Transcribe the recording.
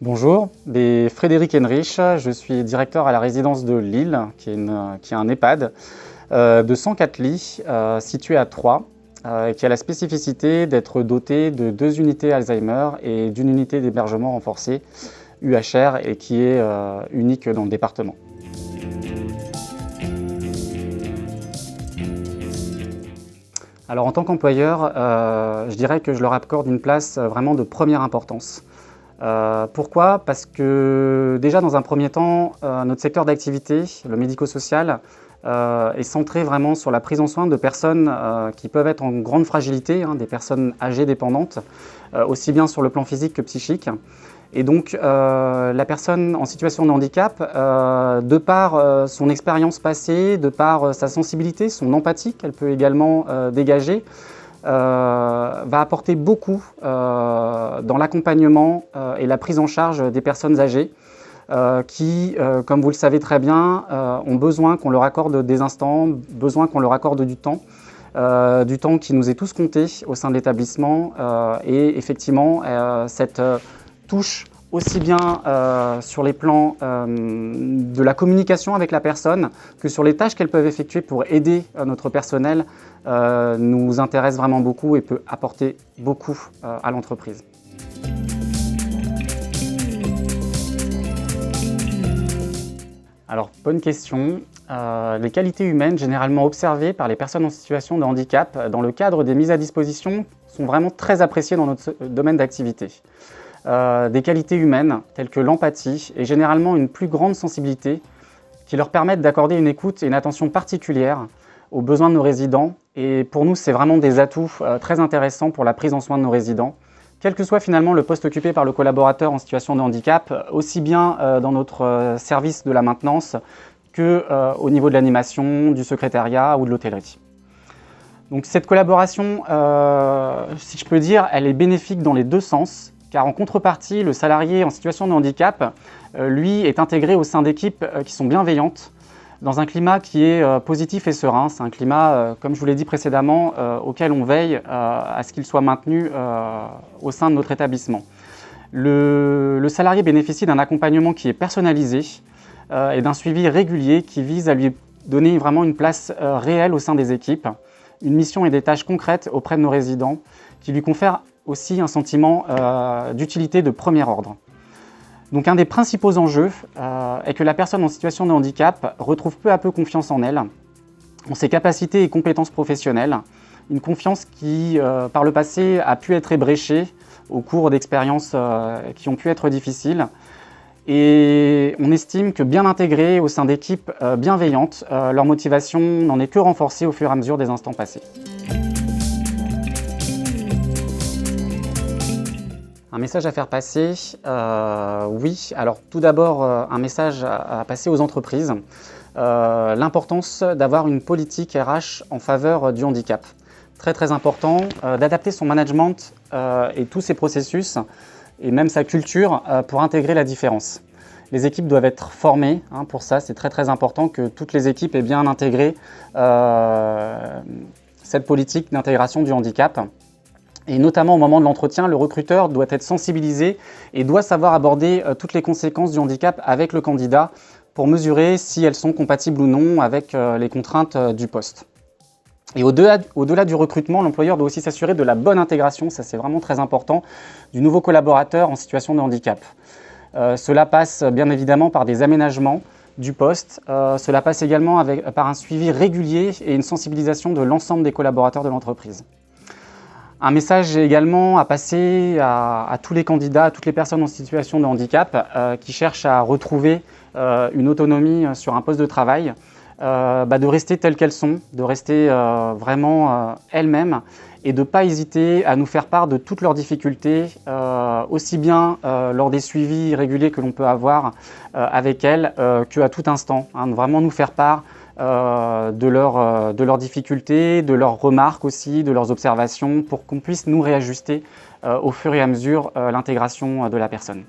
Bonjour, Frédéric Henrich, je suis directeur à la résidence de Lille, qui est un EHPAD de 104 lits situé à Troyes, qui a la spécificité d'être doté de 2 unités Alzheimer et d'une unité d'hébergement renforcé UHR et qui est unique dans le département. Alors en tant qu'employeur, je dirais que je leur accorde une place vraiment de première importance. Pourquoi? Parce que déjà dans un premier temps, notre secteur d'activité, le médico-social, est centré vraiment sur la prise en soin de personnes qui peuvent être en grande fragilité, des personnes âgées dépendantes, aussi bien sur le plan physique que psychique. Et donc la personne en situation de handicap, de par son expérience passée, de par sa sensibilité, son empathie qu'elle peut également dégager, va apporter beaucoup dans l'accompagnement et la prise en charge des personnes âgées qui, comme vous le savez très bien, ont besoin qu'on leur accorde des instants, besoin qu'on leur accorde du temps qui nous est tous compté au sein de l'établissement et effectivement cette touche aussi bien sur les plans de la communication avec la personne que sur les tâches qu'elles peuvent effectuer pour aider notre personnel nous intéresse vraiment beaucoup et peut apporter beaucoup à l'entreprise. Alors, bonne question. Les qualités humaines généralement observées par les personnes en situation de handicap dans le cadre des mises à disposition sont vraiment très appréciées dans notre domaine d'activité. Des qualités humaines telles que l'empathie et généralement une plus grande sensibilité qui leur permettent d'accorder une écoute et une attention particulière aux besoins de nos résidents. Et pour nous, c'est vraiment des atouts très intéressants pour la prise en soin de nos résidents, quel que soit finalement le poste occupé par le collaborateur en situation de handicap, aussi bien dans notre service de la maintenance qu'au niveau de l'animation, du secrétariat ou de l'hôtellerie. Donc cette collaboration, si je peux dire, elle est bénéfique dans les deux sens. Car en contrepartie, le salarié en situation de handicap, lui, est intégré au sein d'équipes qui sont bienveillantes, dans un climat qui est positif et serein. C'est un climat, comme je vous l'ai dit précédemment, auquel on veille à ce qu'il soit maintenu au sein de notre établissement. Le salarié bénéficie d'un accompagnement qui est personnalisé et d'un suivi régulier qui vise à lui donner vraiment une place réelle au sein des équipes, une mission et des tâches concrètes auprès de nos résidents qui lui confèrent aussi un sentiment d'utilité de premier ordre. Donc un des principaux enjeux est que la personne en situation de handicap retrouve peu à peu confiance en elle, en ses capacités et compétences professionnelles, une confiance qui, par le passé, a pu être ébréchée au cours d'expériences qui ont pu être difficiles. Et on estime que bien intégrées au sein d'équipes bienveillantes, leur motivation n'en est que renforcée au fur et à mesure des instants passés. Un message à faire passer, oui. Alors tout d'abord, un message à passer aux entreprises. L'importance d'avoir une politique RH en faveur du handicap. Très très important d'adapter son management et tous ses processus et même sa culture pour intégrer la différence. Les équipes doivent être formées pour ça, c'est très très important que toutes les équipes aient bien intégré cette politique d'intégration du handicap. Et notamment au moment de l'entretien, le recruteur doit être sensibilisé et doit savoir aborder toutes les conséquences du handicap avec le candidat pour mesurer si elles sont compatibles ou non avec les contraintes du poste. Et au-delà du recrutement, l'employeur doit aussi s'assurer de la bonne intégration, ça c'est vraiment très important, du nouveau collaborateur en situation de handicap. Cela passe bien évidemment par des aménagements du poste, cela passe également par un suivi régulier et une sensibilisation de l'ensemble des collaborateurs de l'entreprise. Un message également à passer à tous les candidats, à toutes les personnes en situation de handicap qui cherchent à retrouver une autonomie sur un poste de travail, de rester telles qu'elles sont, de rester vraiment elles-mêmes et de ne pas hésiter à nous faire part de toutes leurs difficultés, aussi bien lors des suivis réguliers que l'on peut avoir avec elles qu'à tout instant. Vraiment nous faire part de leurs difficultés, de leurs remarques aussi, de leurs observations, pour qu'on puisse nous réajuster au fur et à mesure l'intégration de la personne.